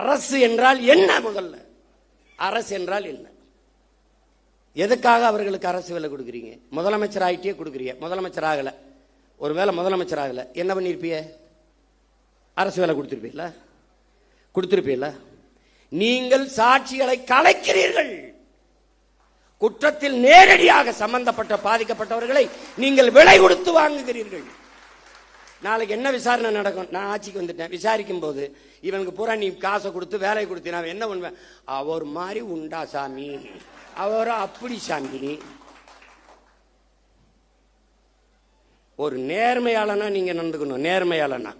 அரசு என்றால் என்ன? முதல்ல அரசு என்றால் என்ன? எதுக்காக அவர்களுக்கு அரசு வேலை கொடுக்குறீங்க? முதலமைச்சர் ஆகிட்டே கொடுக்குறீங்க, முதலமைச்சர் ஆகல, ஒருவேளை முதலமைச்சர் ஆகல என்ன பண்ணிருப்பிய? அரசு வேலை கொடுத்திருப்பீல. நீங்கள் சாட்சிகளை கலைக்கிறீர்கள். குற்றத்தில் நேரடியாக சம்பந்தப்பட்ட பாதிக்கப்பட்டவர்களை நீங்கள் விலை கொடுத்து வாங்குகிறீர்கள். நாளைக்கு என்ன விசாரணை நடக்கும்? நான் ஆட்சிக்கு வந்துட்டேன், விசாரிக்கும் போது இவனுக்கு பூரா நீ காசை கொடுத்து வேலை கொடுத்து நான் என்ன பண்ணுவேன்? அவர் மாதிரி உண்டா சாமி, அவரோ அப்படி சாமி. ஒரு நேர்மையாளனா நீங்க நடந்துக்கணும். நேர்மையாளனா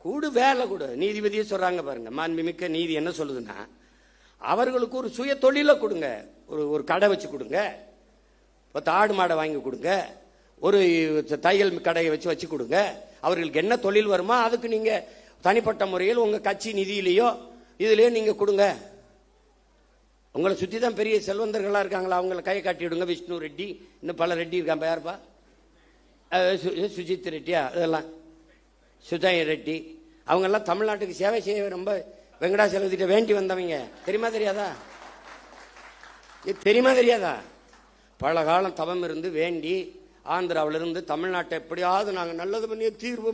கூடு வேலை கொடு. நீதிபதியே சொல்றாங்க பாருங்க, மாண்புமிக்க நீதி என்ன சொல்லுதுன்னா, அவர்களுக்கு ஒரு சுய தொழிலை கொடுங்க. ஒரு கடை வச்சு கொடுங்க, ஆடு மாடை வாங்கி கொடுங்க, ஒரு தையல் கடையை வச்சு கொடுங்க. அவர்களுக்கு என்ன தொழில் வருமோ அதுக்கு நீங்க தனிப்பட்ட முறையில் உங்க கட்சி நிதியிலேயோ இதுலயோ நீங்க கொடுங்க. உங்களை சுத்தி தான் பெரிய செல்வந்தர்களா இருக்காங்களா, அவங்களை கையை காட்டி விடுங்க. விஷ்ணு ரெட்டி, இன்னும் பல ரெட்டி இருக்கான். யாருப்பா? சுஜித் ரெட்டியா, இதெல்லாம் சுஜய் ரெட்டி. அவங்க எல்லாம் தமிழ்நாட்டுக்கு சேவை செய்ய ரொம்ப வெங்கடாசலத்திட்ட வேண்டி வந்தவங்க. தெரியுமா தெரியாதா? தெரியுமா தெரியாதா? பல காலம் தவம் இருந்து வேண்டி ஆந்திராவிலிருந்து தமிழ்நாட்டை எப்படியாவது நாங்கள் நல்லது பண்ணி தீர்வு